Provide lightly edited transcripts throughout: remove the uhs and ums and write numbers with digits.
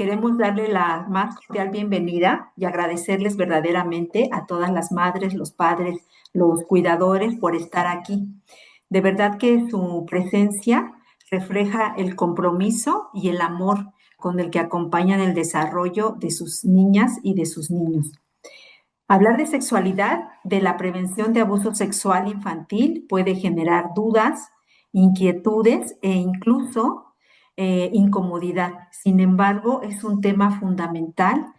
queremos darle la más cordial bienvenida y agradecerles verdaderamente a todas las madres, los padres, los cuidadores por estar aquí. De verdad que su presencia refleja el compromiso y el amor con el que acompañan el desarrollo de sus niñas y de sus niños. Hablar de sexualidad, de la prevención de abuso sexual infantil puede generar dudas, inquietudes e incluso incomodidad. Sin embargo, es un tema fundamental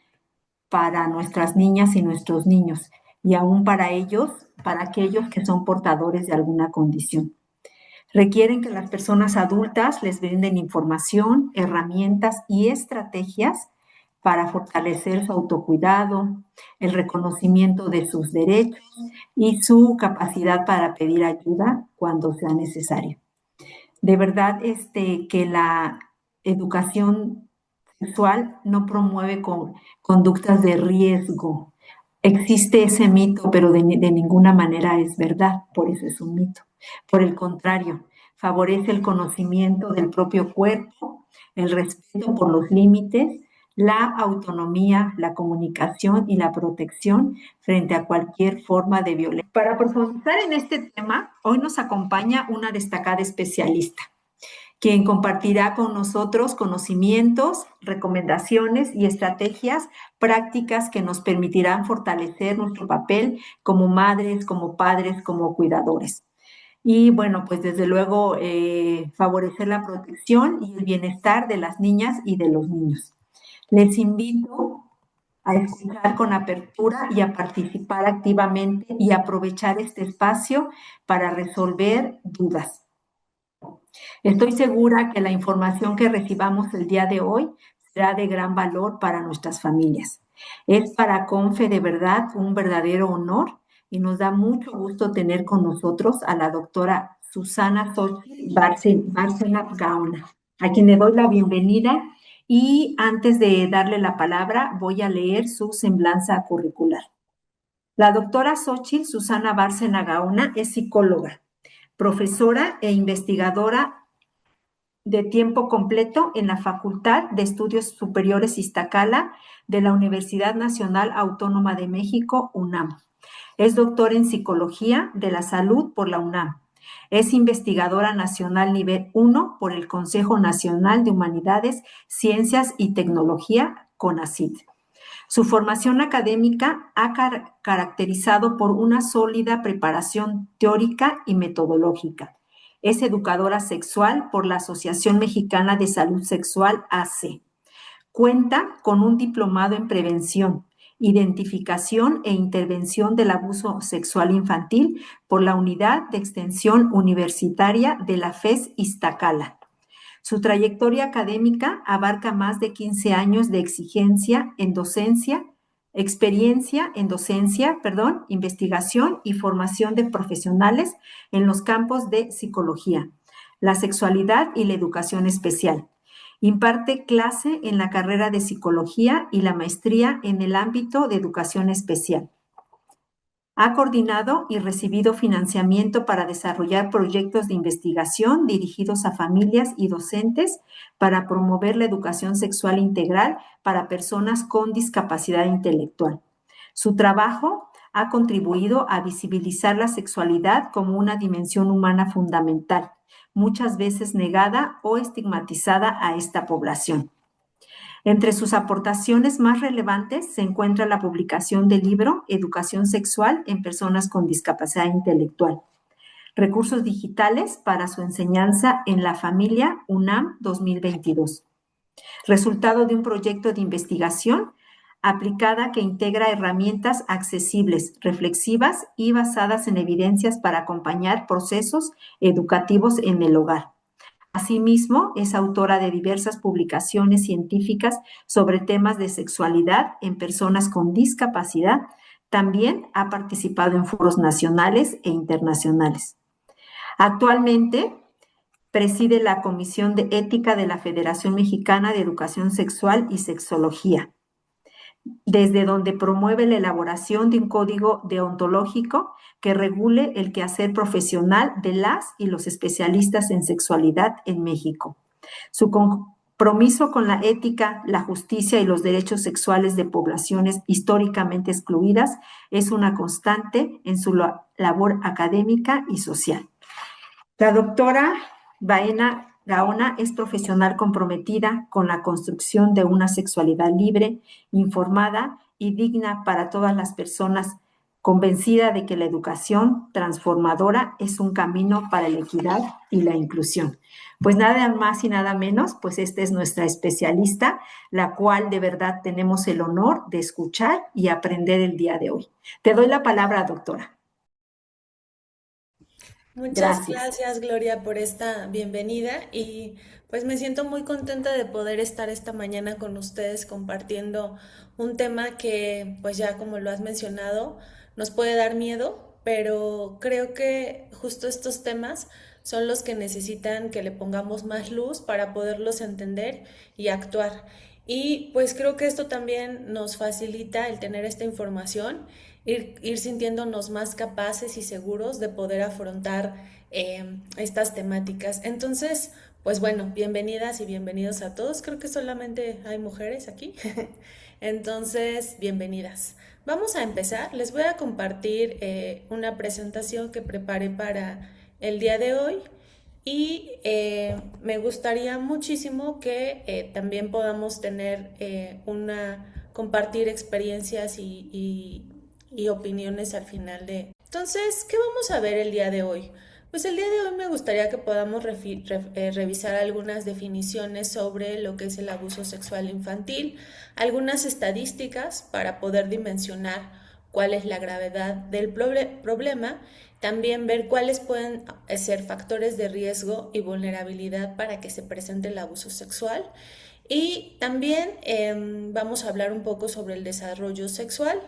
para nuestras niñas y nuestros niños y aún para ellos, para aquellos que son portadores de alguna condición. Requieren que las personas adultas les brinden información, herramientas y estrategias para fortalecer su autocuidado, el reconocimiento de sus derechos y su capacidad para pedir ayuda cuando sea necesario. De verdad, que la educación sexual no promueve conductas de riesgo. Existe ese mito, pero de ninguna manera es verdad, por eso es un mito. Por el contrario, favorece el conocimiento del propio cuerpo, el respeto por los límites, la autonomía, la comunicación y la protección frente a cualquier forma de violencia. Para profundizar en este tema, hoy nos acompaña una destacada especialista, quien compartirá con nosotros conocimientos, recomendaciones y estrategias prácticas que nos permitirán fortalecer nuestro papel como madres, como padres, como cuidadores. Y bueno, pues desde luego favorecer la protección y el bienestar de las niñas y de los niños. Les invito a escuchar con apertura y a participar activamente y aprovechar este espacio para resolver dudas. Estoy segura que la información que recibamos el día de hoy será de gran valor para nuestras familias. Es para CONFE de verdad un verdadero honor y nos da mucho gusto tener con nosotros a la doctora Susana Xochitl Bárcena Gaona, a quien le doy la bienvenida y antes de darle la palabra voy a leer su semblanza curricular. La doctora Xochitl Susana Bárcena Gaona es psicóloga, profesora e investigadora de tiempo completo en la Facultad de Estudios Superiores Iztacala de la Universidad Nacional Autónoma de México, UNAM. Es doctora en Psicología de la Salud por la UNAM. Es investigadora nacional nivel 1 por el Consejo Nacional de Humanidades, Ciencias y Tecnología, CONACYT. Su formación académica ha caracterizado por una sólida preparación teórica y metodológica. Es educadora sexual por la Asociación Mexicana de Salud Sexual, AC. Cuenta con un diplomado en prevención, identificación e intervención del abuso sexual infantil por la Unidad de Extensión Universitaria de la FES Iztacala. Su trayectoria académica abarca más de 15 años de experiencia en docencia, investigación y formación de profesionales en los campos de psicología, la sexualidad y la educación especial. Imparte clase en la carrera de psicología y la maestría en el ámbito de educación especial. Ha coordinado y recibido financiamiento para desarrollar proyectos de investigación dirigidos a familias y docentes para promover la educación sexual integral para personas con discapacidad intelectual. Su trabajo ha contribuido a visibilizar la sexualidad como una dimensión humana fundamental, muchas veces negada o estigmatizada a esta población. Entre sus aportaciones más relevantes se encuentra la publicación del libro Educación Sexual en Personas con Discapacidad Intelectual. Recursos digitales para su enseñanza en la familia UNAM 2022. Resultado de un proyecto de investigación aplicada que integra herramientas accesibles, reflexivas y basadas en evidencias para acompañar procesos educativos en el hogar. Asimismo, es autora de diversas publicaciones científicas sobre temas de sexualidad en personas con discapacidad. También ha participado en foros nacionales e internacionales. Actualmente preside la Comisión de Ética de la Federación Mexicana de Educación Sexual y Sexología, desde donde promueve la elaboración de un código deontológico que regule el quehacer profesional de las y los especialistas en sexualidad en México. Su compromiso con la ética, la justicia y los derechos sexuales de poblaciones históricamente excluidas es una constante en su labor académica y social. La doctora Baena Gaona es profesional comprometida con la construcción de una sexualidad libre, informada y digna para todas las personas, convencida de que la educación transformadora es un camino para la equidad y la inclusión. Pues nada más y nada menos, pues esta es nuestra especialista, la cual de verdad tenemos el honor de escuchar y aprender el día de hoy. Te doy la palabra, doctora. Muchas Gracias. gracias, Gloria, por esta bienvenida y pues me siento muy contenta de poder estar esta mañana con ustedes compartiendo un tema que pues ya como lo has mencionado nos puede dar miedo, pero creo que justo estos temas son los que necesitan que le pongamos más luz para poderlos entender y actuar. Y pues creo que esto también nos facilita el tener esta información, ir sintiéndonos más capaces y seguros de poder afrontar estas temáticas. Entonces, pues bueno, bienvenidas y bienvenidos a todos. Creo que solamente hay mujeres aquí. Entonces, bienvenidas. Vamos a empezar. Les voy a compartir una presentación que preparé para el día de hoy y me gustaría muchísimo que también podamos tener compartir experiencias y opiniones al final de... Entonces, ¿qué vamos a ver el día de hoy? Pues el día de hoy me gustaría que podamos revisar algunas definiciones sobre lo que es el abuso sexual infantil, algunas estadísticas para poder dimensionar cuál es la gravedad del problema, también ver cuáles pueden ser factores de riesgo y vulnerabilidad para que se presente el abuso sexual. Y también vamos a hablar un poco sobre el desarrollo sexual,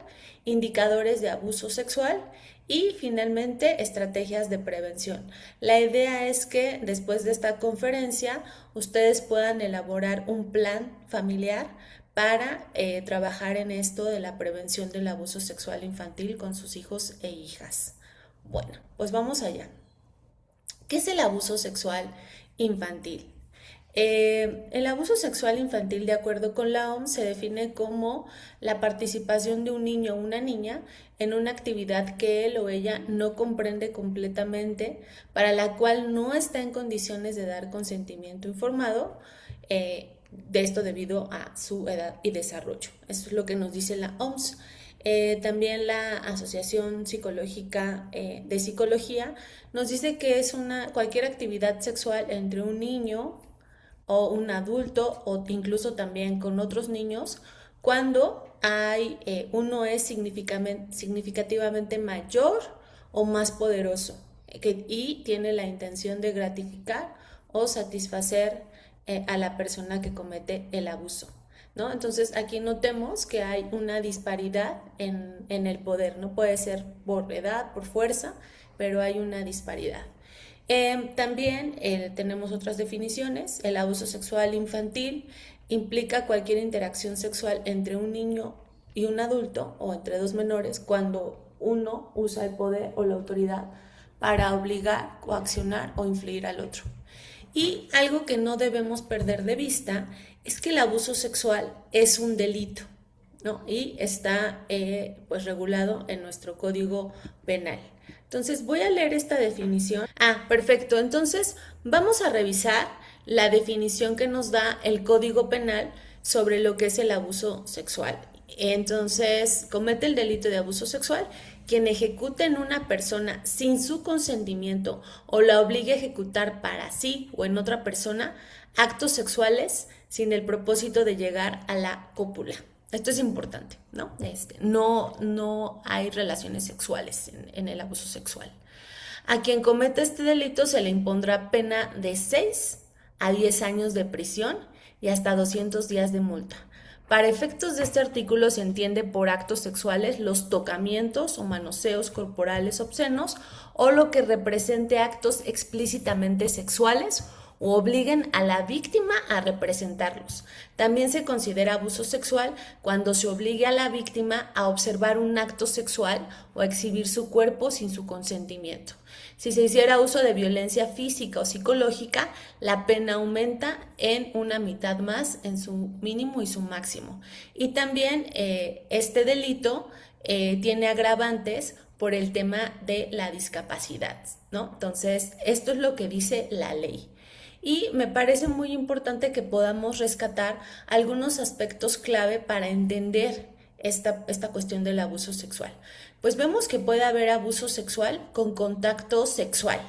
indicadores de abuso sexual y finalmente estrategias de prevención. La idea es que después de esta conferencia ustedes puedan elaborar un plan familiar para trabajar en esto de la prevención del abuso sexual infantil con sus hijos e hijas. Bueno, pues vamos allá. ¿Qué es el abuso sexual infantil? El abuso sexual infantil, de acuerdo con la OMS, se define como la participación de un niño o una niña en una actividad que él o ella no comprende completamente, para la cual no está en condiciones de dar consentimiento informado, de esto debido a su edad y desarrollo. Eso es lo que nos dice la OMS. También la Asociación Psicológica de Psicología nos dice que es cualquier actividad sexual entre un niño o un adulto o incluso también con otros niños cuando uno es significativamente mayor o más poderoso y tiene la intención de gratificar o satisfacer a la persona que comete el abuso. ¿No? Entonces aquí notemos que hay una disparidad en el poder, no puede ser por edad, por fuerza, pero hay una disparidad. También tenemos otras definiciones. El abuso sexual infantil implica cualquier interacción sexual entre un niño y un adulto o entre dos menores cuando uno usa el poder o la autoridad para obligar, coaccionar o influir al otro. Y algo que no debemos perder de vista es que el abuso sexual es un delito, ¿no? Y está pues regulado en nuestro Código Penal. Entonces voy a leer esta definición. Perfecto. Entonces vamos a revisar la definición que nos da el Código Penal sobre lo que es el abuso sexual. Entonces, comete el delito de abuso sexual quien ejecute en una persona sin su consentimiento o la obligue a ejecutar para sí o en otra persona actos sexuales sin el propósito de llegar a la cópula. Esto es importante, ¿no? No hay relaciones sexuales en el abuso sexual. A quien cometa este delito se le impondrá pena de 6 a 10 años de prisión y hasta 200 días de multa. Para efectos de este artículo se entiende por actos sexuales los tocamientos o manoseos corporales obscenos o lo que represente actos explícitamente sexuales o obliguen a la víctima a representarlos. También se considera abuso sexual cuando se obligue a la víctima a observar un acto sexual o a exhibir su cuerpo sin su consentimiento. Si se hiciera uso de violencia física o psicológica, la pena aumenta en una mitad más en su mínimo y su máximo. Y también este delito tiene agravantes por el tema de la discapacidad, ¿no? Entonces, esto es lo que dice la ley. Y me parece muy importante que podamos rescatar algunos aspectos clave para entender esta cuestión del abuso sexual. Pues vemos que puede haber abuso sexual con contacto sexual,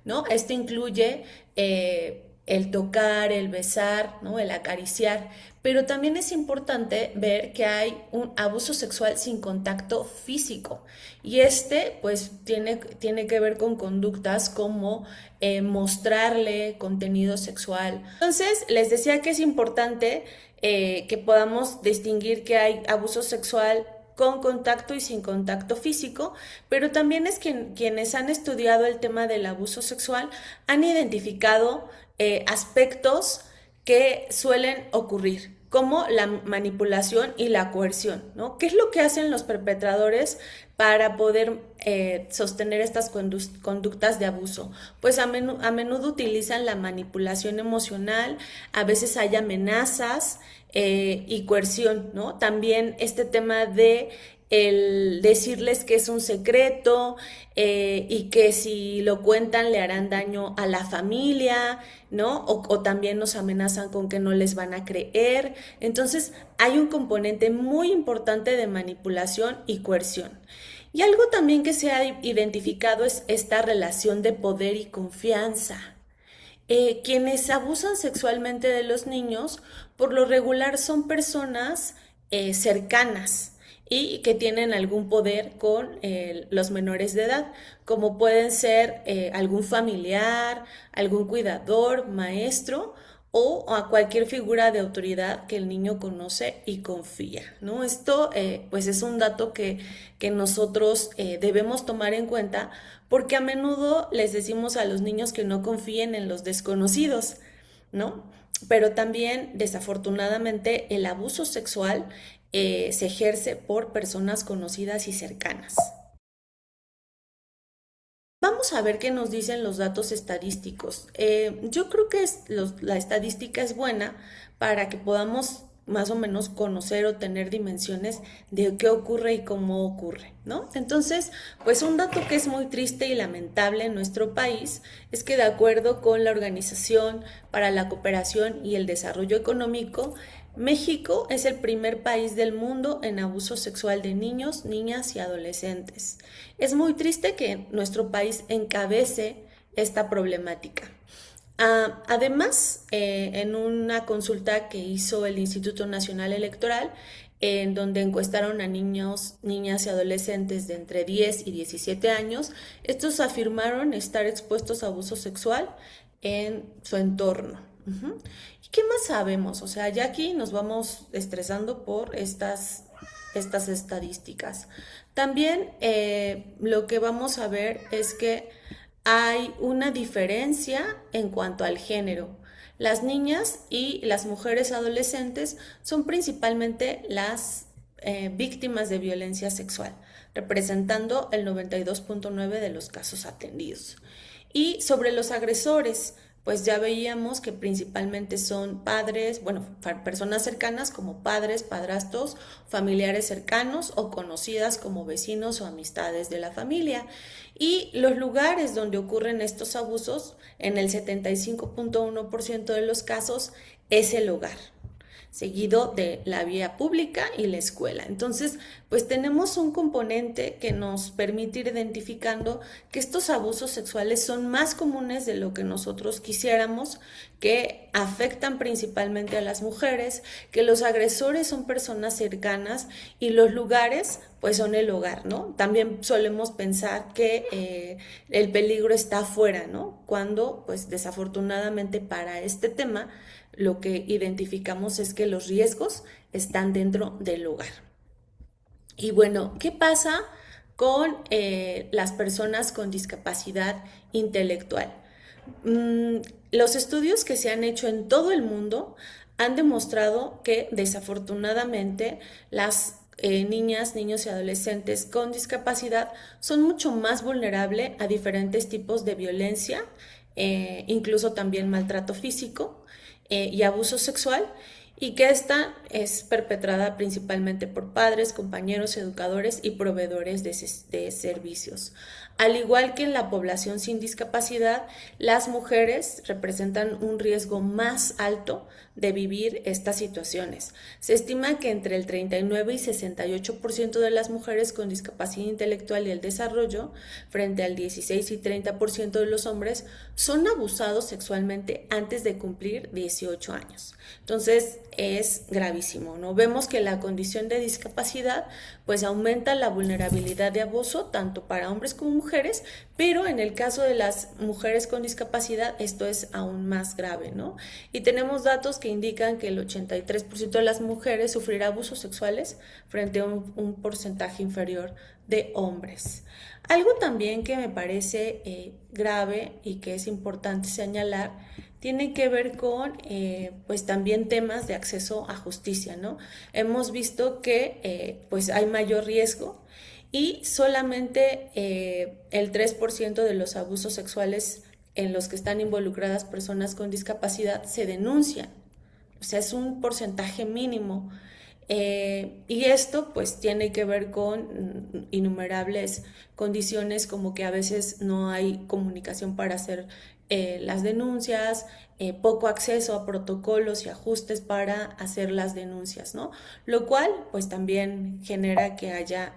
¿no? Esto incluye el tocar, el besar, ¿no? El acariciar, pero también es importante ver que hay un abuso sexual sin contacto físico y pues tiene que ver con conductas como mostrarle contenido sexual. Entonces, les decía que es importante que podamos distinguir que hay abuso sexual con contacto y sin contacto físico, pero también es quienes han estudiado el tema del abuso sexual han identificado aspectos que suelen ocurrir, como la manipulación y la coerción, ¿no? ¿Qué es lo que hacen los perpetradores para poder sostener estas conductas de abuso? Pues a menudo utilizan la manipulación emocional, a veces hay amenazas y coerción, ¿no? También este tema de el decirles que es un secreto y que si lo cuentan le harán daño a la familia, ¿no? O también nos amenazan con que no les van a creer. Entonces hay un componente muy importante de manipulación y coerción. Y algo también que se ha identificado es esta relación de poder y confianza. Quienes abusan sexualmente de los niños, por lo regular son personas cercanas y que tienen algún poder con los menores de edad, como pueden ser algún familiar, algún cuidador, maestro o a cualquier figura de autoridad que el niño conoce y confía, ¿no? Esto pues es un dato que nosotros debemos tomar en cuenta porque a menudo les decimos a los niños que no confíen en los desconocidos, ¿no? Pero también, desafortunadamente, el abuso sexual se ejerce por personas conocidas y cercanas. Vamos a ver qué nos dicen los datos estadísticos. Yo creo que la estadística es buena para que podamos más o menos conocer o tener dimensiones de qué ocurre y cómo ocurre, ¿no? Entonces, pues un dato que es muy triste y lamentable en nuestro país es que de acuerdo con la Organización para la Cooperación y el Desarrollo Económico, México es el primer país del mundo en abuso sexual de niños, niñas y adolescentes. Es muy triste que nuestro país encabece esta problemática. Además, en una consulta que hizo el Instituto Nacional Electoral, en donde encuestaron a niños, niñas y adolescentes de entre 10 y 17 años, estos afirmaron estar expuestos a abuso sexual en su entorno. ¿Y qué más sabemos? O sea, ya aquí nos vamos estresando por estas estadísticas. También lo que vamos a ver es que hay una diferencia en cuanto al género. Las niñas y las mujeres adolescentes son principalmente las víctimas de violencia sexual, representando el 92.9 de los casos atendidos. Y sobre los agresores, pues ya veíamos que principalmente son padres, bueno, personas cercanas como padres, padrastros, familiares cercanos o conocidas como vecinos o amistades de la familia. Y los lugares donde ocurren estos abusos, en el 75.1% de los casos, es el hogar, seguido de la vía pública y la escuela. Entonces, pues tenemos un componente que nos permite ir identificando que estos abusos sexuales son más comunes de lo que nosotros quisiéramos, que afectan principalmente a las mujeres, que los agresores son personas cercanas y los lugares pues son el hogar, ¿no? También solemos pensar que el peligro está afuera, ¿no? Cuando pues desafortunadamente para este tema lo que identificamos es que los riesgos están dentro del hogar. Y bueno, ¿qué pasa con las personas con discapacidad intelectual? Mm, los estudios que se han hecho en todo el mundo han demostrado que desafortunadamente las niñas, niños y adolescentes con discapacidad son mucho más vulnerables a diferentes tipos de violencia, incluso también maltrato físico y abuso sexual, y que esta es perpetrada principalmente por padres, compañeros, educadores y proveedores de servicios. Al igual que en la población sin discapacidad, las mujeres representan un riesgo más alto de vivir estas situaciones. Se estima que entre el 39 y 68% de las mujeres con discapacidad intelectual y el desarrollo, frente al 16 y 30% de los hombres, son abusados sexualmente antes de cumplir 18 años. Entonces es gravísimo, ¿no? Vemos que la condición de discapacidad pues aumenta la vulnerabilidad de abuso tanto para hombres como mujeres, pero en el caso de las mujeres con discapacidad esto es aún más grave, ¿no? Y tenemos datos que indican que el 83% de las mujeres sufrirá abusos sexuales frente a un porcentaje inferior de hombres. Algo también que me parece grave y que es importante señalar tiene que ver con pues también temas de acceso a justicia, ¿no? Hemos visto que pues hay mayor riesgo y solamente el 3% de los abusos sexuales en los que están involucradas personas con discapacidad se denuncian. O sea, es un porcentaje mínimo. Y esto pues tiene que ver con innumerables condiciones como que a veces no hay comunicación para hacer las denuncias, poco acceso a protocolos y ajustes para hacer las denuncias, ¿no? Lo cual pues también genera que haya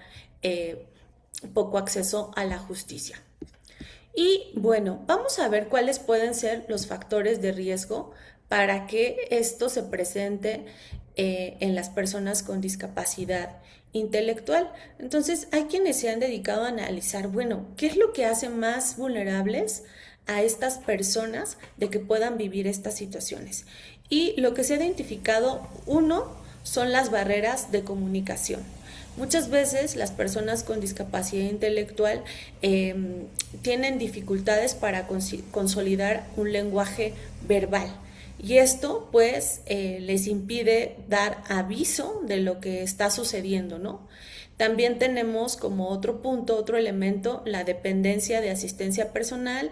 poco acceso a la justicia. Y bueno, vamos a ver cuáles pueden ser los factores de riesgo para que esto se presente en las personas con discapacidad intelectual. Entonces, hay quienes se han dedicado a analizar, bueno, ¿qué es lo que hace más vulnerables a estas personas de que puedan vivir estas situaciones? Y lo que se ha identificado, uno, son las barreras de comunicación. Muchas veces las personas con discapacidad intelectual tienen dificultades para consolidar un lenguaje verbal. Y esto pues les impide dar aviso de lo que está sucediendo, ¿no? También tenemos como otro punto, otro elemento, la dependencia de asistencia personal,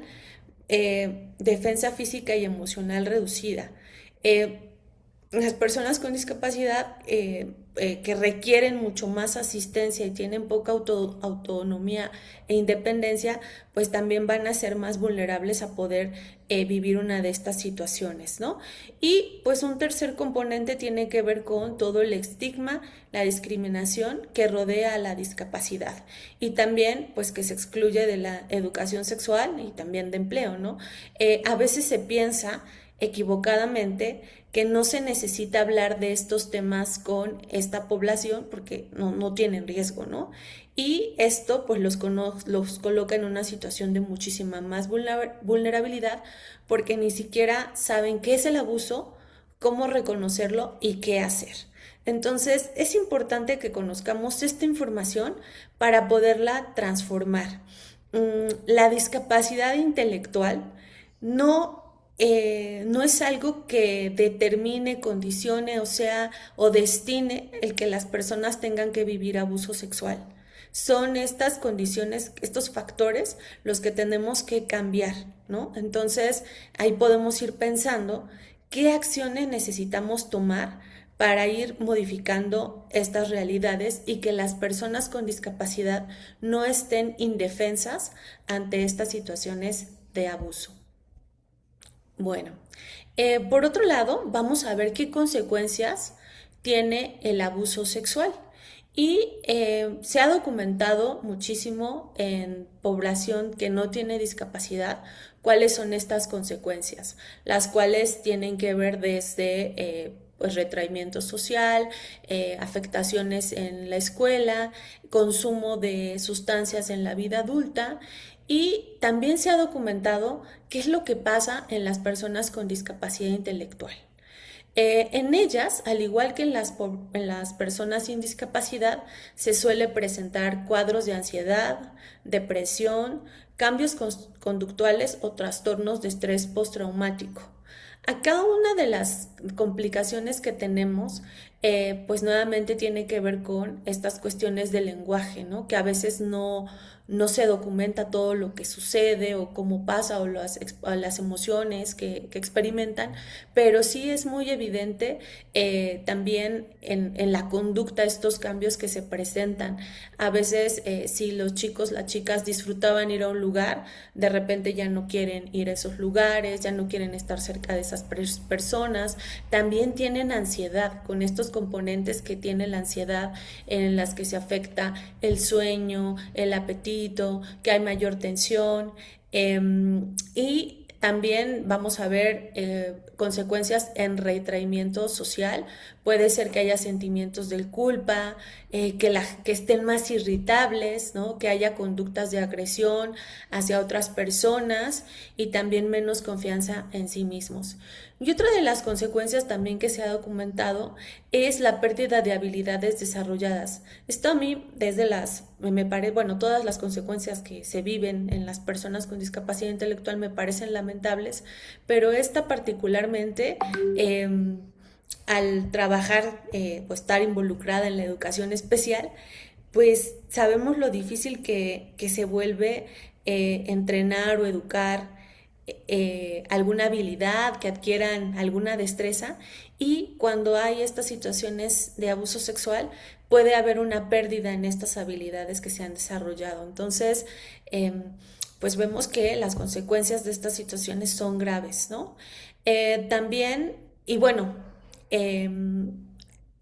defensa física y emocional reducida. Eh, las personas con discapacidad que requieren mucho más asistencia y tienen poca autonomía e independencia, pues también van a ser más vulnerables a poder vivir una de estas situaciones, ¿no? Y pues un tercer componente tiene que ver con todo el estigma, la discriminación que rodea a la discapacidad y también pues que se excluye de la educación sexual y también de empleo, ¿no? A veces se piensa equivocadamente que no se necesita hablar de estos temas con esta población porque no tienen riesgo, ¿no? Y esto pues los coloca en una situación de muchísima más vulnerabilidad porque ni siquiera saben qué es el abuso, cómo reconocerlo y qué hacer. Entonces es importante que conozcamos esta información para poderla transformar. La discapacidad intelectual no es algo que determine, condicione, o sea, o destine el que las personas tengan que vivir abuso sexual. Son estas condiciones, estos factores, los que tenemos que cambiar, ¿no? Entonces, ahí podemos ir pensando qué acciones necesitamos tomar para ir modificando estas realidades y que las personas con discapacidad no estén indefensas ante estas situaciones de abuso. Bueno, por otro lado, vamos a ver qué consecuencias tiene el abuso sexual. Y se ha documentado muchísimo en población que no tiene discapacidad cuáles son estas consecuencias, las cuales tienen que ver desde pues retraimiento social, afectaciones en la escuela, consumo de sustancias en la vida adulta y también se ha documentado qué es lo que pasa en las personas con discapacidad intelectual. En ellas, al igual que en las personas sin discapacidad, se suele presentar cuadros de ansiedad, depresión, cambios conductuales o trastornos de estrés postraumático. A cada una de las complicaciones que tenemos, pues nuevamente tiene que ver con estas cuestiones del lenguaje, ¿no? Que a veces no se documenta todo lo que sucede o cómo pasa o las emociones que experimentan, pero sí es muy evidente también en la conducta estos cambios que se presentan. A veces si los chicos, las chicas disfrutaban ir a un lugar, de repente ya no quieren ir a esos lugares, ya no quieren estar cerca de esas personas. También tienen ansiedad, con estos componentes que tiene la ansiedad, en las que se afecta el sueño, el apetito, que hay mayor tensión, y también vamos a ver consecuencias en retraimiento social. Puede ser que haya sentimientos de culpa, que estén más irritables, ¿no? Que haya conductas de agresión hacia otras personas y también menos confianza en sí mismos. Y otra de las consecuencias también que se ha documentado es la pérdida de habilidades desarrolladas. Esto a mí, me parece, bueno, todas las consecuencias que se viven en las personas con discapacidad intelectual me parecen lamentables, pero esta particularmente, al trabajar o estar involucrada en la educación especial, pues sabemos lo difícil que se vuelve entrenar o educar alguna habilidad, que adquieran alguna destreza, y cuando hay estas situaciones de abuso sexual puede haber una pérdida en estas habilidades que se han desarrollado. Entonces, pues vemos que las consecuencias de estas situaciones son graves, ¿no? También, y bueno, eh,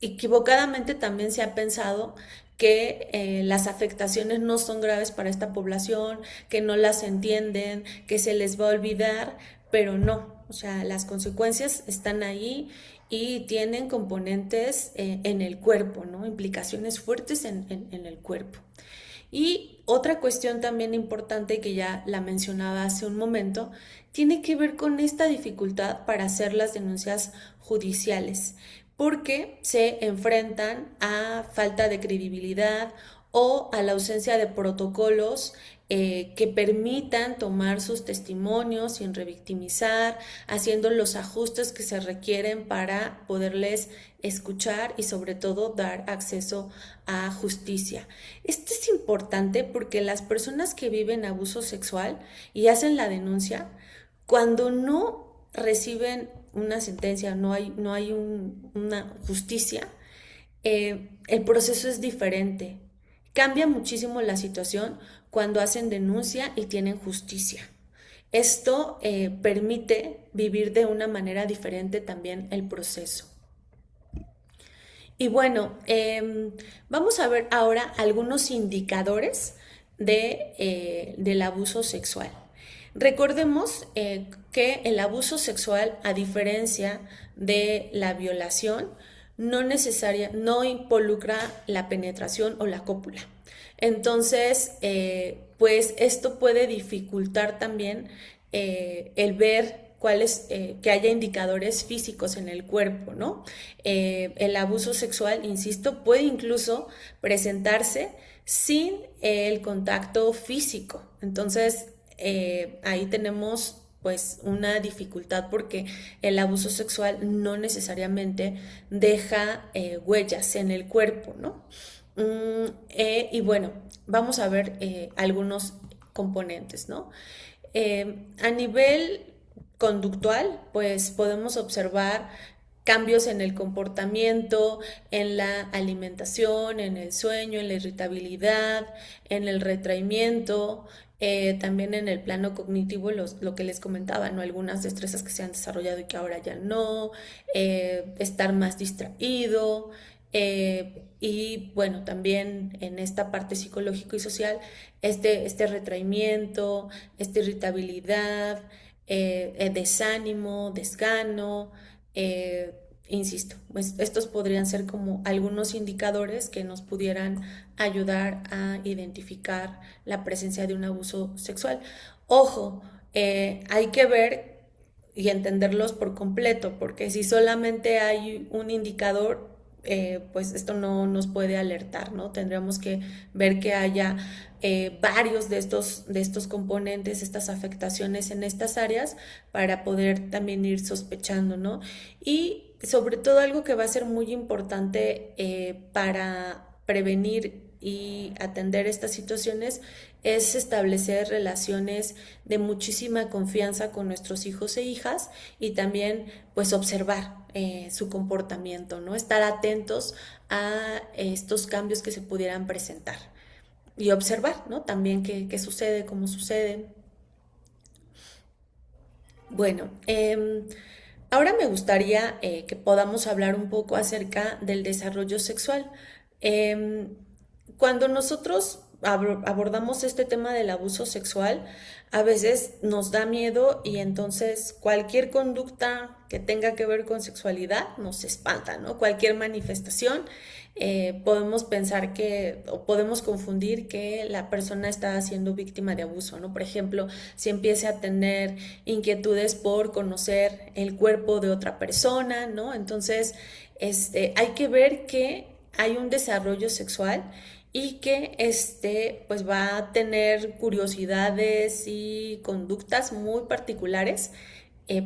equivocadamente también se ha pensado que las afectaciones no son graves para esta población, que no las entienden, que se les va a olvidar, pero no, o sea, las consecuencias están ahí y tienen componentes en el cuerpo, ¿no? Implicaciones fuertes en el cuerpo. Y otra cuestión también importante que ya la mencionaba hace un momento, tiene que ver con esta dificultad para hacer las denuncias judiciales, porque se enfrentan a falta de credibilidad o a la ausencia de protocolos que permitan tomar sus testimonios sin revictimizar, haciendo los ajustes que se requieren para poderles escuchar y sobre todo dar acceso a justicia. Esto es importante porque las personas que viven abuso sexual y hacen la denuncia, cuando no reciben una sentencia, una justicia, el proceso es diferente. Cambia muchísimo la situación cuando hacen denuncia y tienen justicia. Esto permite vivir de una manera diferente también el proceso. Y bueno, vamos a ver ahora algunos indicadores del abuso sexual. Recordemos que el abuso sexual, a diferencia de la violación, no involucra la penetración o la cópula. Entonces, pues esto puede dificultar también el ver que haya indicadores físicos en el cuerpo, ¿no? El abuso sexual, insisto, puede incluso presentarse sin el contacto físico. Entonces, ahí tenemos pues una dificultad porque el abuso sexual no necesariamente deja huellas en el cuerpo, ¿no? Y bueno, vamos a ver algunos componentes, ¿no? A nivel conductual, pues podemos observar cambios en el comportamiento, en la alimentación, en el sueño, en la irritabilidad, en el retraimiento, también en el plano cognitivo, lo que les comentaba, ¿no? Algunas destrezas que se han desarrollado y que ahora ya no, estar más distraído, y bueno, también en esta parte psicológico y social, este retraimiento, esta irritabilidad, desánimo, desgano, insisto, pues estos podrían ser como algunos indicadores que nos pudieran ayudar a identificar la presencia de un abuso sexual. Ojo, hay que ver y entenderlos por completo, porque si solamente hay un indicador, pues esto no nos puede alertar, ¿no? Tendríamos que ver que haya varios de estos componentes, estas afectaciones en estas áreas para poder también ir sospechando, ¿no? Y sobre todo algo que va a ser muy importante para prevenir y atender estas situaciones es establecer relaciones de muchísima confianza con nuestros hijos e hijas y también pues observar su comportamiento, ¿no? Estar atentos a estos cambios que se pudieran presentar y observar, ¿no? También qué sucede, cómo sucede. Bueno, ahora me gustaría que podamos hablar un poco acerca del desarrollo sexual. Eh, Cuando nosotros abordamos este tema del abuso sexual, a veces nos da miedo y entonces cualquier conducta que tenga que ver con sexualidad nos espanta, ¿no? Cualquier manifestación podemos pensar que o podemos confundir que la persona está siendo víctima de abuso, ¿no? Por ejemplo, si empieza a tener inquietudes por conocer el cuerpo de otra persona, ¿no? Entonces, hay que ver que hay un desarrollo sexual y que pues va a tener curiosidades y conductas muy particulares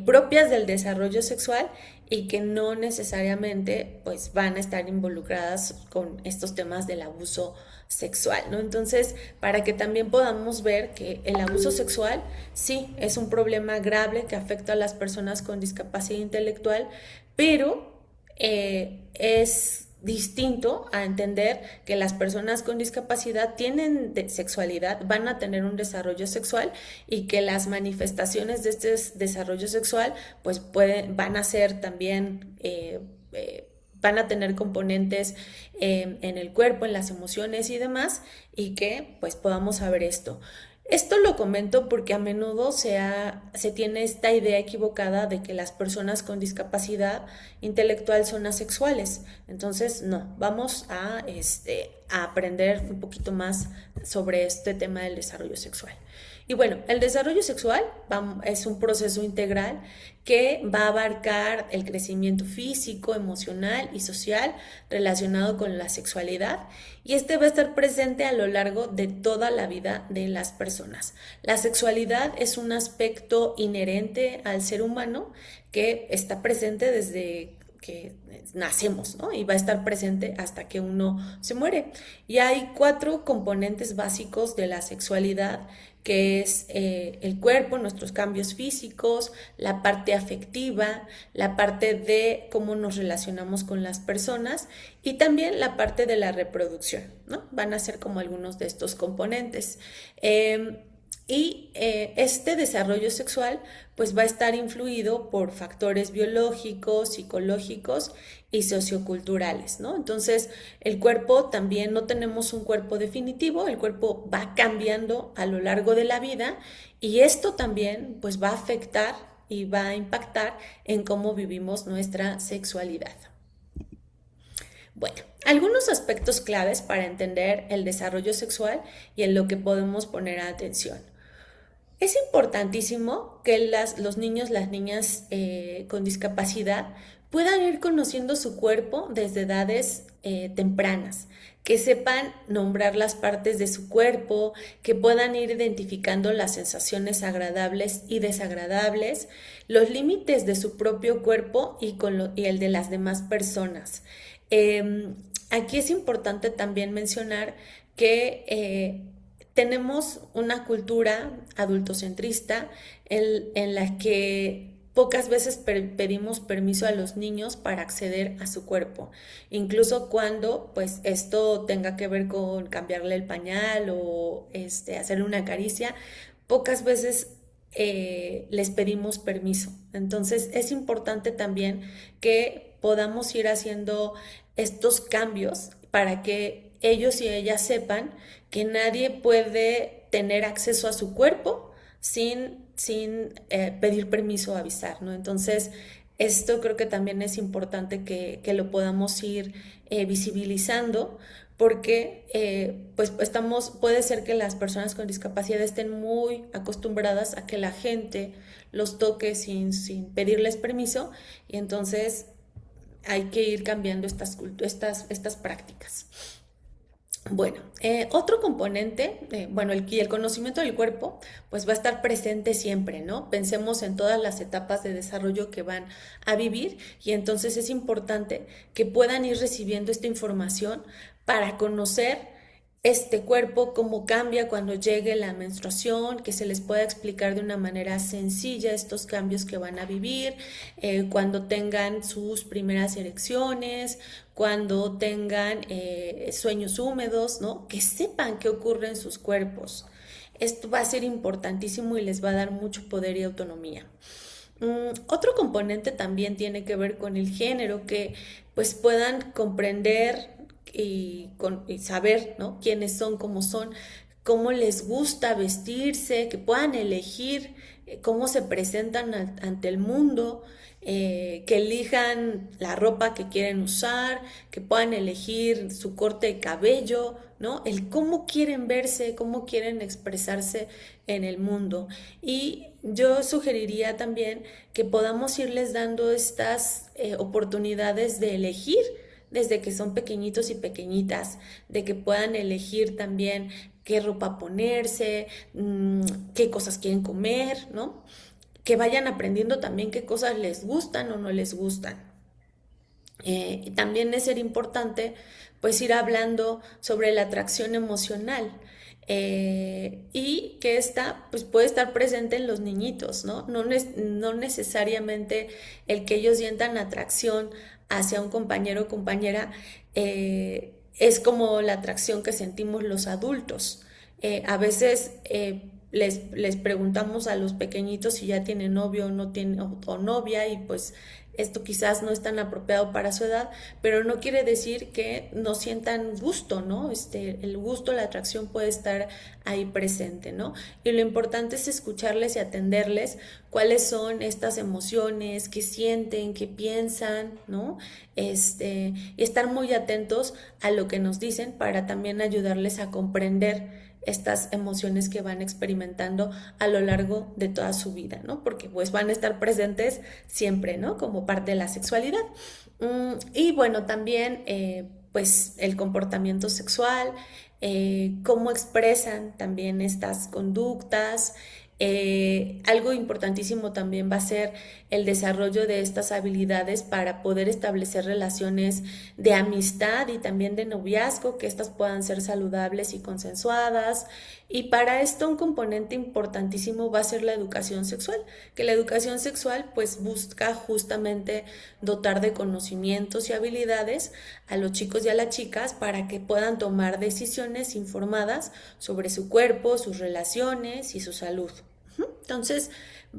propias del desarrollo sexual y que no necesariamente pues van a estar involucradas con estos temas del abuso sexual, ¿no? Entonces, para que también podamos ver que el abuso sexual sí es un problema grave que afecta a las personas con discapacidad intelectual, pero es distinto a entender que las personas con discapacidad tienen sexualidad, van a tener un desarrollo sexual y que las manifestaciones de este desarrollo sexual pues van a ser también van a tener componentes en el cuerpo, en las emociones y demás, y que pues podamos saber esto. Esto lo comento porque a menudo se tiene esta idea equivocada de que las personas con discapacidad intelectual son asexuales. Entonces, no, vamos a aprender un poquito más sobre este tema del desarrollo sexual. Y bueno, el desarrollo sexual es un proceso integral que va a abarcar el crecimiento físico, emocional y social relacionado con la sexualidad y va a estar presente a lo largo de toda la vida de las personas. La sexualidad es un aspecto inherente al ser humano que está presente desde que nacemos, ¿no? Y va a estar presente hasta que uno se muere. Y hay 4 componentes básicos de la sexualidad, que es el cuerpo, nuestros cambios físicos, la parte afectiva, la parte de cómo nos relacionamos con las personas y también la parte de la reproducción, ¿no? Van a ser como algunos de estos componentes. Este desarrollo sexual pues va a estar influido por factores biológicos, psicológicos y socioculturales, ¿no? Entonces, el cuerpo también no tenemos un cuerpo definitivo, el cuerpo va cambiando a lo largo de la vida y esto también pues va a afectar y va a impactar en cómo vivimos nuestra sexualidad. Bueno, algunos aspectos claves para entender el desarrollo sexual y en lo que podemos poner atención. Es importantísimo que los niños, las niñas con discapacidad puedan ir conociendo su cuerpo desde edades tempranas, que sepan nombrar las partes de su cuerpo, que puedan ir identificando las sensaciones agradables y desagradables, los límites de su propio cuerpo y el de las demás personas. Aquí es importante también mencionar que tenemos una cultura adultocentrista en la que pocas veces pedimos permiso a los niños para acceder a su cuerpo, incluso cuando pues esto tenga que ver con cambiarle el pañal o hacerle una caricia, pocas veces les pedimos permiso. Entonces es importante también que podamos ir haciendo estos cambios para que ellos y ellas sepan que nadie puede tener acceso a su cuerpo sin pedir permiso o avisar, ¿no? Entonces, esto creo que también es importante que lo podamos ir visibilizando porque pues puede ser que las personas con discapacidad estén muy acostumbradas a que la gente los toque sin pedirles permiso y entonces hay que ir cambiando estas prácticas. Bueno, otro componente, bueno, y el conocimiento del cuerpo, pues va a estar presente siempre, ¿no? Pensemos en todas las etapas de desarrollo que van a vivir y entonces es importante que puedan ir recibiendo esta información para conocer este cuerpo, cómo cambia cuando llegue la menstruación, que se les pueda explicar de una manera sencilla estos cambios que van a vivir, cuando tengan sus primeras erecciones, cuando tengan sueños húmedos, ¿no? Que sepan qué ocurre en sus cuerpos. Esto va a ser importantísimo y les va a dar mucho poder y autonomía. Otro componente también tiene que ver con el género, que pues puedan comprender y saber, ¿no? Quiénes son, cómo son, cómo les gusta vestirse, que puedan elegir cómo se presentan ante el mundo, que elijan la ropa que quieren usar, que puedan elegir su corte de cabello, ¿no? El cómo quieren verse, cómo quieren expresarse en el mundo. Y yo sugeriría también que podamos irles dando estas oportunidades de elegir desde que son pequeñitos y pequeñitas, de que puedan elegir también qué ropa ponerse, qué cosas quieren comer, ¿no? Que vayan aprendiendo también qué cosas les gustan o no les gustan. Y también es ser importante pues ir hablando sobre la atracción emocional, y que esta pues puede estar presente en los niñitos, ¿no? No necesariamente el que ellos sientan atracción hacia un compañero o compañera es como la atracción que sentimos los adultos. A veces les preguntamos a los pequeñitos si ya tienen novio o no tiene, o novia, y pues esto quizás no es tan apropiado para su edad, pero no quiere decir que no sientan gusto, ¿no? El gusto, la atracción puede estar ahí presente, ¿no? Y lo importante es escucharles y atenderles cuáles son estas emociones, qué sienten, qué piensan, ¿no? Y estar muy atentos a lo que nos dicen para también ayudarles a comprender estas emociones que van experimentando a lo largo de toda su vida, ¿no? Porque pues van a estar presentes siempre, ¿no? Como parte de la sexualidad. Y bueno, también pues el comportamiento sexual, cómo expresan también estas conductas. Algo importantísimo también va a ser el desarrollo de estas habilidades para poder establecer relaciones de amistad y también de noviazgo, que estas puedan ser saludables y consensuadas. Y para esto un componente importantísimo va a ser la educación sexual, que la educación sexual pues busca justamente dotar de conocimientos y habilidades a los chicos y a las chicas para que puedan tomar decisiones informadas sobre su cuerpo, sus relaciones y su salud. Entonces,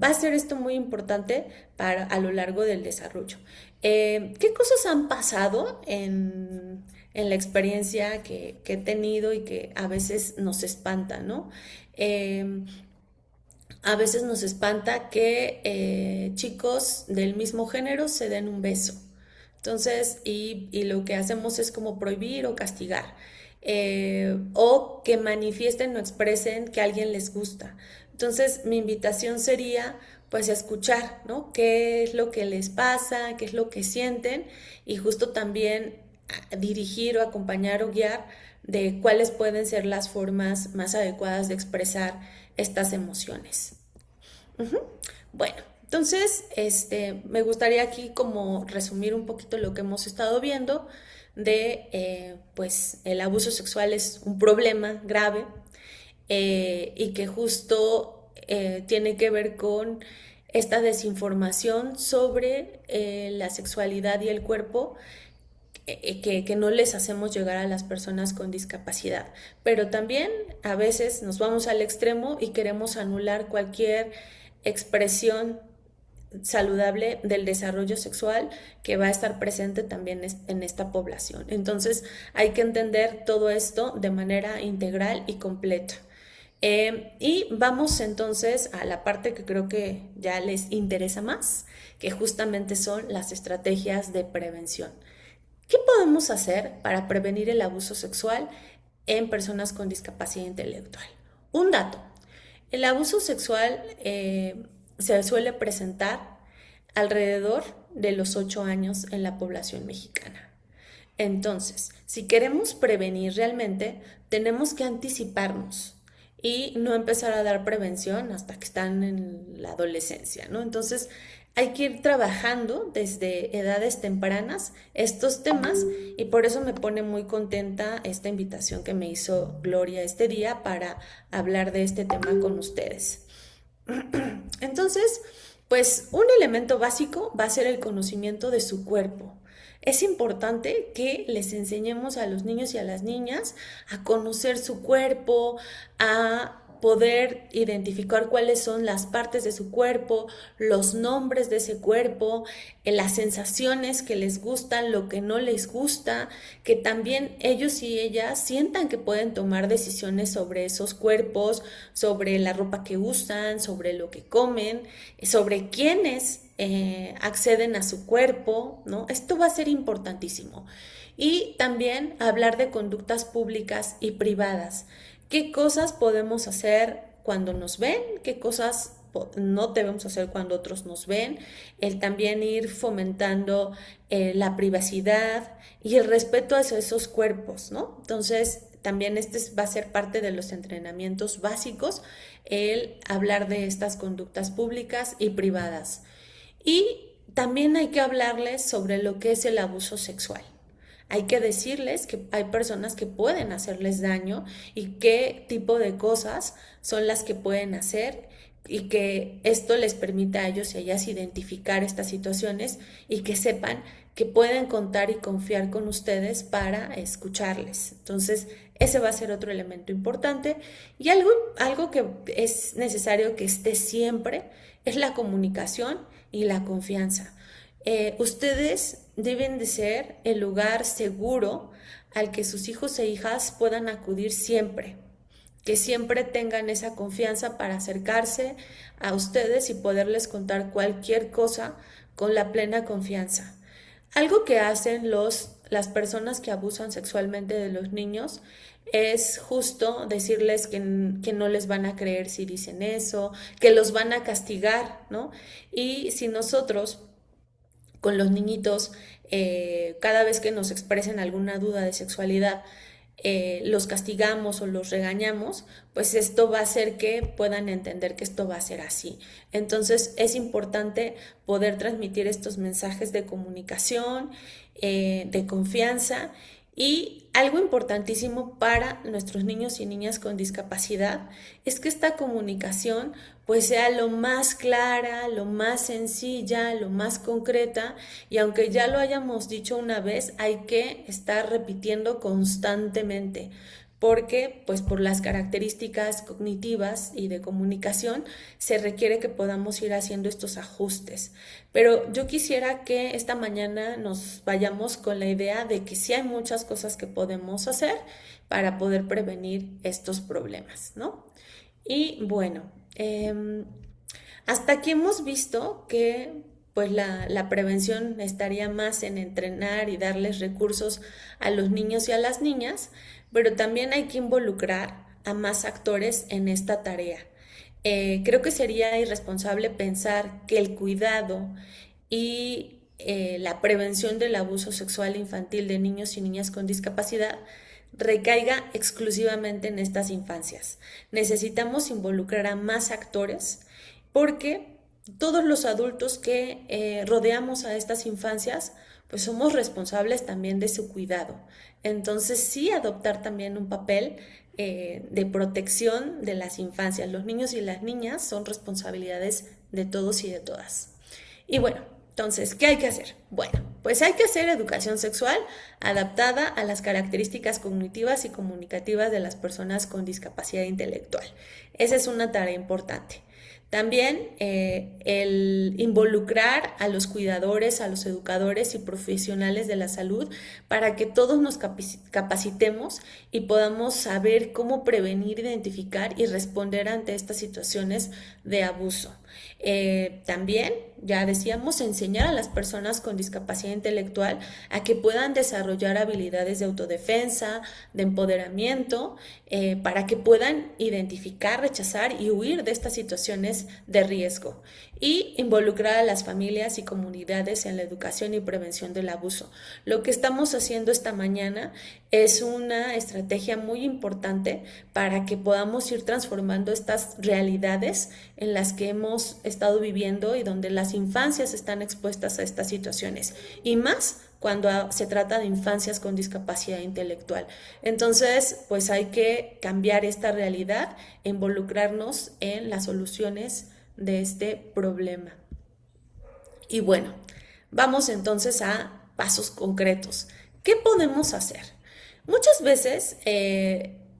va a ser esto muy importante a lo largo del desarrollo. ¿Qué cosas han pasado en la experiencia que he tenido y que a veces nos espanta, ¿no? Eh, a veces nos espanta que chicos del mismo género se den un beso. Entonces, y lo que hacemos es como prohibir o castigar. O que manifiesten o expresen que a alguien les gusta. Entonces, mi invitación sería pues a escuchar, ¿no? ¿Qué es lo que les pasa? ¿Qué es lo que sienten? Y justo también dirigir o acompañar o guiar de cuáles pueden ser las formas más adecuadas de expresar estas emociones. Uh-huh. Bueno, entonces, me gustaría aquí como resumir un poquito lo que hemos estado viendo de, pues, el abuso sexual es un problema grave, y que justo tiene que ver con esta desinformación sobre la sexualidad y el cuerpo, que no les hacemos llegar a las personas con discapacidad. Pero también a veces nos vamos al extremo y queremos anular cualquier expresión saludable del desarrollo sexual que va a estar presente también en esta población. Entonces hay que entender todo esto de manera integral y completa. Y vamos entonces a la parte que creo que ya les interesa más, que justamente son las estrategias de prevención. ¿Qué podemos hacer para prevenir el abuso sexual en personas con discapacidad intelectual? Un dato, el abuso sexual se suele presentar alrededor de los 8 años en la población mexicana. Entonces, si queremos prevenir realmente, tenemos que anticiparnos y no empezar a dar prevención hasta que están en la adolescencia, ¿no? Entonces, hay que ir trabajando desde edades tempranas estos temas y por eso me pone muy contenta esta invitación que me hizo Gloria este día para hablar de este tema con ustedes. Entonces, pues un elemento básico va a ser el conocimiento de su cuerpo. Es importante que les enseñemos a los niños y a las niñas a conocer su cuerpo, a poder identificar cuáles son las partes de su cuerpo, los nombres de ese cuerpo, las sensaciones que les gustan, lo que no les gusta, que también ellos y ellas sientan que pueden tomar decisiones sobre esos cuerpos, sobre la ropa que usan, sobre lo que comen, sobre quiénes acceden a su cuerpo, ¿no? Esto va a ser importantísimo. Y también hablar de conductas públicas y privadas. ¿Qué cosas podemos hacer cuando nos ven? ¿Qué cosas no debemos hacer cuando otros nos ven? El también ir fomentando la privacidad y el respeto hacia esos cuerpos, ¿no? Entonces, también este va a ser parte de los entrenamientos básicos, el hablar de estas conductas públicas y privadas. Y también hay que hablarles sobre lo que es el abuso sexual. Hay que decirles que hay personas que pueden hacerles daño y qué tipo de cosas son las que pueden hacer y que esto les permita a ellos y a ellas identificar estas situaciones y que sepan que pueden contar y confiar con ustedes para escucharles. Entonces, ese va a ser otro elemento importante. Y algo que es necesario que esté siempre es la comunicación y la confianza. Ustedes deben de ser el lugar seguro al que sus hijos e hijas puedan acudir siempre, que siempre tengan esa confianza para acercarse a ustedes y poderles contar cualquier cosa con la plena confianza. Algo que hacen las personas que abusan sexualmente de los niños es justo decirles que no les van a creer si dicen eso, que los van a castigar, ¿no? Y si nosotros con los niñitos, cada vez que nos expresen alguna duda de sexualidad, los castigamos o los regañamos, pues esto va a hacer que puedan entender que esto va a ser así. Entonces es importante poder transmitir estos mensajes de comunicación, de confianza y algo importantísimo para nuestros niños y niñas con discapacidad es que esta comunicación pues sea lo más clara, lo más sencilla, lo más concreta y aunque ya lo hayamos dicho una vez, hay que estar repitiendo constantemente porque pues por las características cognitivas y de comunicación se requiere que podamos ir haciendo estos ajustes. Pero yo quisiera que esta mañana nos vayamos con la idea de que sí hay muchas cosas que podemos hacer para poder prevenir estos problemas, ¿no? Y bueno, hasta aquí hemos visto que pues la prevención estaría más en entrenar y darles recursos a los niños y a las niñas, pero también hay que involucrar a más actores en esta tarea. Creo que sería irresponsable pensar que el cuidado y la prevención del abuso sexual infantil de niños y niñas con discapacidad recaiga exclusivamente en estas infancias. Necesitamos involucrar a más actores porque todos los adultos que rodeamos a estas infancias, pues somos responsables también de su cuidado. Entonces sí adoptar también un papel de protección de las infancias. Los niños y las niñas son responsabilidades de todos y de todas. Y bueno, entonces, ¿qué hay que hacer? Bueno, pues hay que hacer educación sexual adaptada a las características cognitivas y comunicativas de las personas con discapacidad intelectual. Esa es una tarea importante. También el involucrar a los cuidadores, a los educadores y profesionales de la salud para que todos nos capacitemos y podamos saber cómo prevenir, identificar y responder ante estas situaciones de abuso. También ya decíamos, enseñar a las personas con discapacidad intelectual a que puedan desarrollar habilidades de autodefensa, de empoderamiento, para que puedan identificar, rechazar y huir de estas situaciones de riesgo, y involucrar a las familias y comunidades en la educación y prevención del abuso. Lo que estamos haciendo esta mañana es una estrategia muy importante para que podamos ir transformando estas realidades en las que hemos estado viviendo y donde las infancias están expuestas a estas situaciones, y más cuando se trata de infancias con discapacidad intelectual. Entonces, pues hay que cambiar esta realidad e involucrarnos en las soluciones de este problema. Y bueno, vamos entonces a pasos concretos. ¿Qué podemos hacer? Muchas veces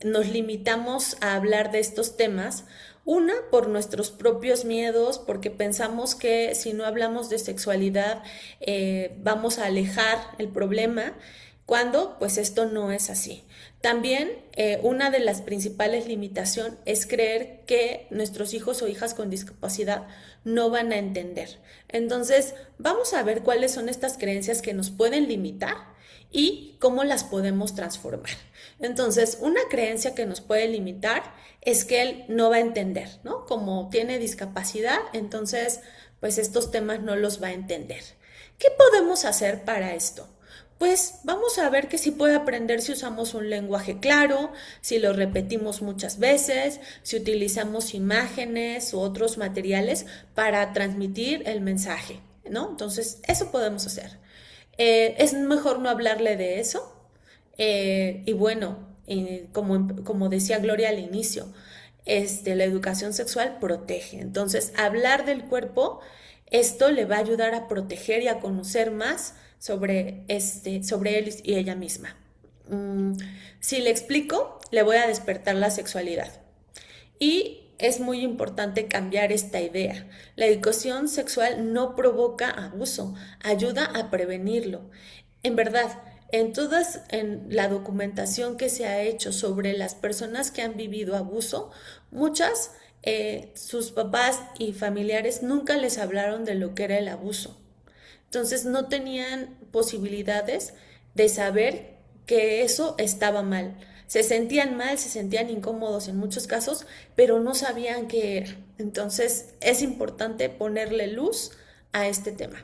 nos limitamos a hablar de estos temas, una, por nuestros propios miedos, porque pensamos que si no hablamos de sexualidad vamos a alejar el problema, cuando pues esto no es así. También una de las principales limitaciones es creer que nuestros hijos o hijas con discapacidad no van a entender. Entonces, vamos a ver cuáles son estas creencias que nos pueden limitar y cómo las podemos transformar. Entonces, una creencia que nos puede limitar es que él no va a entender, ¿no? Como tiene discapacidad, entonces, pues estos temas no los va a entender. ¿Qué podemos hacer para esto? Pues vamos a ver que sí puede aprender si usamos un lenguaje claro, si lo repetimos muchas veces, si utilizamos imágenes u otros materiales para transmitir el mensaje, ¿no? Entonces, eso podemos hacer. Es mejor no hablarle de eso. Y bueno, como decía Gloria al inicio, la educación sexual protege. Entonces, hablar del cuerpo, esto le va a ayudar a proteger y a conocer más sobre él y ella misma. Si le explico, le voy a despertar la sexualidad. Y es muy importante cambiar esta idea. La educación sexual no provoca abuso, ayuda a prevenirlo. En verdad, en la documentación que se ha hecho sobre las personas que han vivido abuso, muchas, sus papás y familiares nunca les hablaron de lo que era el abuso. Entonces no tenían posibilidades de saber que eso estaba mal. Se sentían mal, se sentían incómodos en muchos casos, pero no sabían qué era. Entonces es importante ponerle luz a este tema.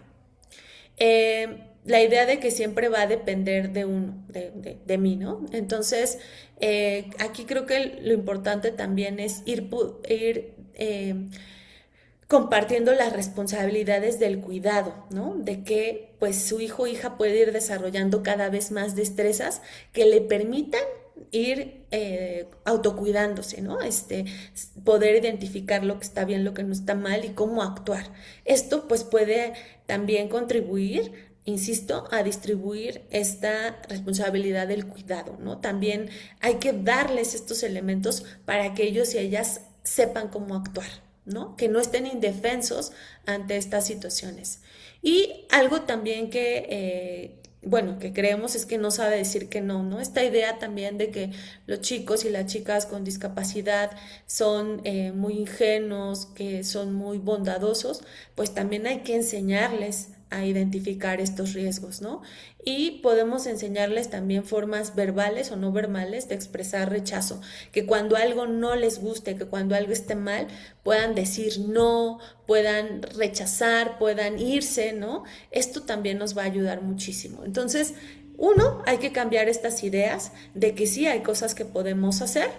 La idea de que siempre va a depender de uno, de mí, ¿no? Entonces, aquí creo que lo importante también es ir compartiendo las responsabilidades del cuidado, ¿no? De que pues su hijo o hija puede ir desarrollando cada vez más destrezas que le permitan ir autocuidándose, ¿no? Poder identificar lo que está bien, lo que no está mal y cómo actuar. Esto pues puede también contribuir, insisto, a distribuir esta responsabilidad del cuidado, ¿no? También hay que darles estos elementos para que ellos y ellas sepan cómo actuar, ¿no? Que no estén indefensos ante estas situaciones. Y algo también que creemos es que no sabe decir que no, ¿no? Esta idea también de que los chicos y las chicas con discapacidad son muy ingenuos, que son muy bondadosos, pues también hay que enseñarles a identificar estos riesgos, ¿no? Y podemos enseñarles también formas verbales o no verbales de expresar rechazo, que cuando algo no les guste, que cuando algo esté mal, puedan decir no, puedan rechazar, puedan irse, ¿no? Esto también nos va a ayudar muchísimo. Entonces, uno, hay que cambiar estas ideas de que sí hay cosas que podemos hacer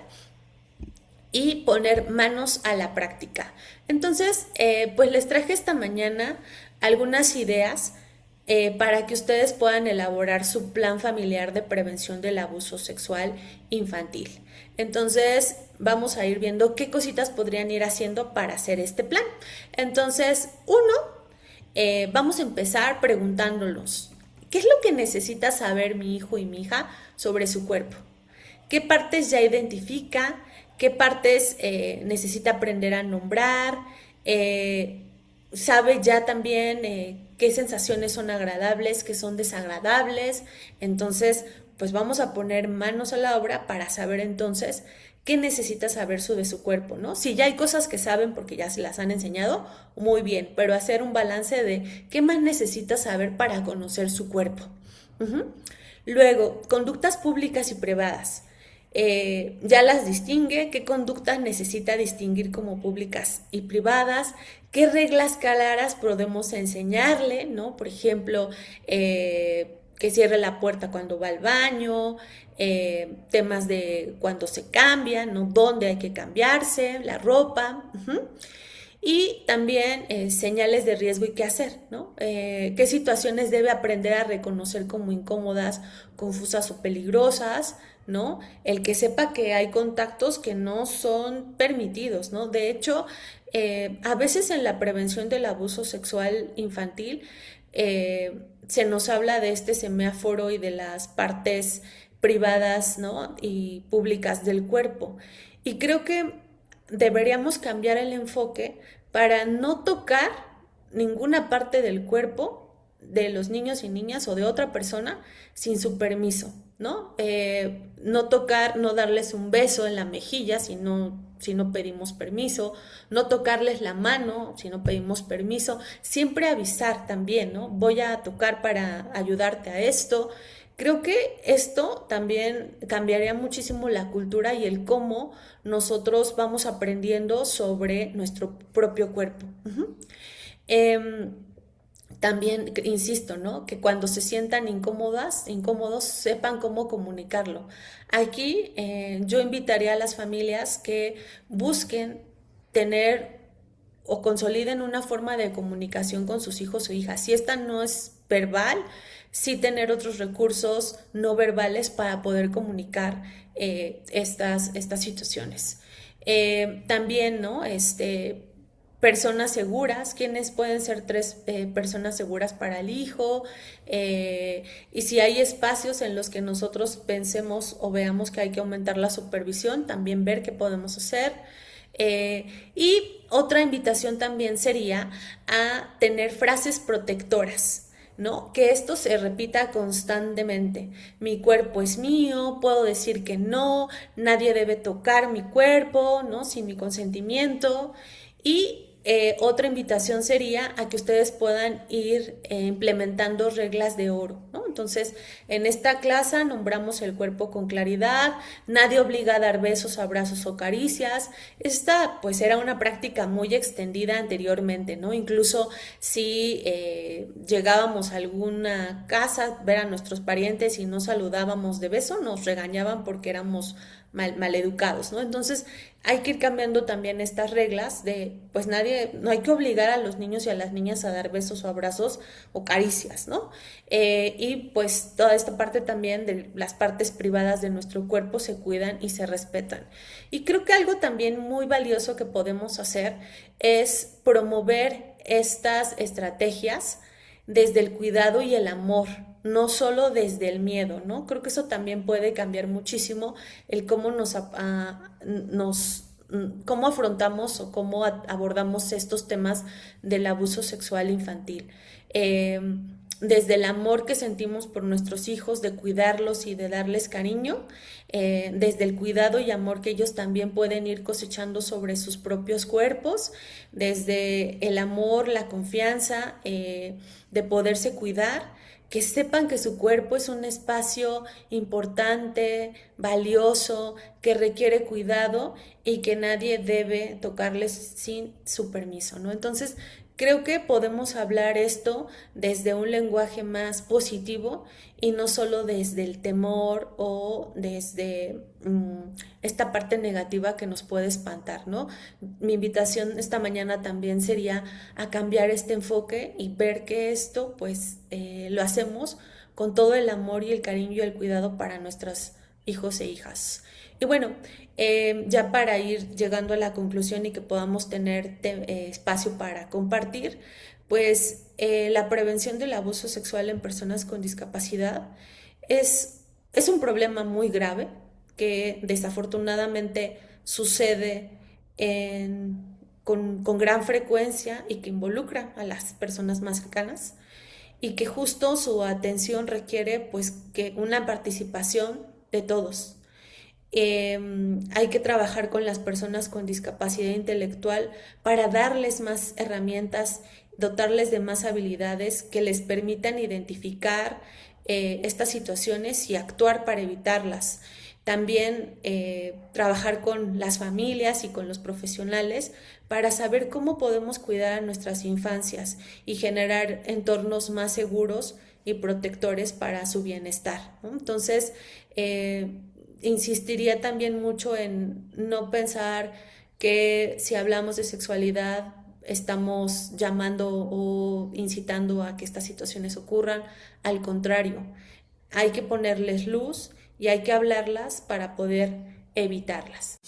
y poner manos a la práctica. Entonces, pues les traje esta mañana algunas ideas para que ustedes puedan elaborar su plan familiar de prevención del abuso sexual infantil. Entonces, vamos a ir viendo qué cositas podrían ir haciendo para hacer este plan. Entonces, vamos a empezar preguntándolos, ¿qué es lo que necesita saber mi hijo y mi hija sobre su cuerpo? ¿Qué partes ya identifica? ¿Qué partes necesita aprender a nombrar? Sabe ya también qué sensaciones son agradables, qué son desagradables. Entonces, pues vamos a poner manos a la obra para saber entonces qué necesita saber sobre su cuerpo, ¿no? Si ya hay cosas que saben porque ya se las han enseñado, muy bien, pero hacer un balance de qué más necesita saber para conocer su cuerpo. Uh-huh. Luego, conductas públicas y privadas. Ya las distingue, qué conductas necesita distinguir como públicas y privadas, qué reglas claras podemos enseñarle, ¿no? Por ejemplo, que cierre la puerta cuando va al baño, temas de cuando se cambia, ¿no? Dónde hay que cambiarse, la ropa. Uh-huh. Y también señales de riesgo y qué hacer, ¿no? Qué situaciones debe aprender a reconocer como incómodas, confusas o peligrosas, ¿no? El que sepa que hay contactos que no son permitidos, ¿no? De hecho, a veces en la prevención del abuso sexual infantil se nos habla de este semáforo y de las partes privadas, ¿no? Y públicas del cuerpo. Y creo que deberíamos cambiar el enfoque para no tocar ninguna parte del cuerpo de los niños y niñas o de otra persona sin su permiso, ¿no? No tocar, no darles un beso en la mejilla si no pedimos permiso, no tocarles la mano si no pedimos permiso, siempre avisar también, ¿no? Voy a tocar para ayudarte a esto. Creo que esto también cambiaría muchísimo la cultura y el cómo nosotros vamos aprendiendo sobre nuestro propio cuerpo. Uh-huh. Eh, También, insisto, ¿no? Que cuando se sientan incómodos, sepan cómo comunicarlo. Aquí yo invitaría a las familias que busquen tener o consoliden una forma de comunicación con sus hijos o hijas. Si esta no es verbal, sí tener otros recursos no verbales para poder comunicar estas situaciones. También, ¿no? Personas seguras, quienes pueden ser tres personas seguras para el hijo, y si hay espacios en los que nosotros pensemos o veamos que hay que aumentar la supervisión, también ver qué podemos hacer. Y otra invitación también sería a tener frases protectoras, ¿no? Que esto se repita constantemente. Mi cuerpo es mío, puedo decir que no, nadie debe tocar mi cuerpo, ¿no? Sin mi consentimiento. Y otra invitación sería a que ustedes puedan ir implementando reglas de oro, ¿no? Entonces, en esta clase nombramos el cuerpo con claridad, nadie obliga a dar besos, abrazos o caricias. Esta, pues, era una práctica muy extendida anteriormente, ¿no? Incluso si llegábamos a alguna casa, ver a nuestros parientes y no saludábamos de beso, nos regañaban porque éramos maleducados, ¿no? Entonces hay que ir cambiando también estas reglas de, pues no hay que obligar a los niños y a las niñas a dar besos o abrazos o caricias, ¿no? Y pues toda esta parte también de las partes privadas de nuestro cuerpo se cuidan y se respetan. Y creo que algo también muy valioso que podemos hacer es promover estas estrategias desde el cuidado y el amor, no solo desde el miedo, ¿no? Creo que eso también puede cambiar muchísimo el cómo cómo afrontamos o cómo abordamos estos temas del abuso sexual infantil. Desde el amor que sentimos por nuestros hijos, de cuidarlos y de darles cariño, desde el cuidado y amor que ellos también pueden ir cosechando sobre sus propios cuerpos, desde el amor, la confianza, de poderse cuidar, que sepan que su cuerpo es un espacio importante, valioso, que requiere cuidado y que nadie debe tocarles sin su permiso, ¿no? Entonces, creo que podemos hablar esto desde un lenguaje más positivo y no solo desde el temor o desde esta parte negativa que nos puede espantar, ¿no? Mi invitación esta mañana también sería a cambiar este enfoque y ver que esto pues lo hacemos con todo el amor y el cariño y el cuidado para nuestros hijos e hijas. Y bueno, ya para ir llegando a la conclusión y que podamos tener espacio para compartir, pues la prevención del abuso sexual en personas con discapacidad es un problema muy grave que desafortunadamente sucede con gran frecuencia y que involucra a las personas más cercanas y que justo su atención requiere pues que una participación de todos. Hay que trabajar con las personas con discapacidad intelectual para darles más herramientas, dotarles de más habilidades que les permitan identificar estas situaciones y actuar para evitarlas. También trabajar con las familias y con los profesionales para saber cómo podemos cuidar a nuestras infancias y generar entornos más seguros y protectores para su bienestar, ¿no? Entonces, insistiría también mucho en no pensar que si hablamos de sexualidad estamos llamando o incitando a que estas situaciones ocurran. Al contrario, hay que ponerles luz y hay que hablarlas para poder evitarlas.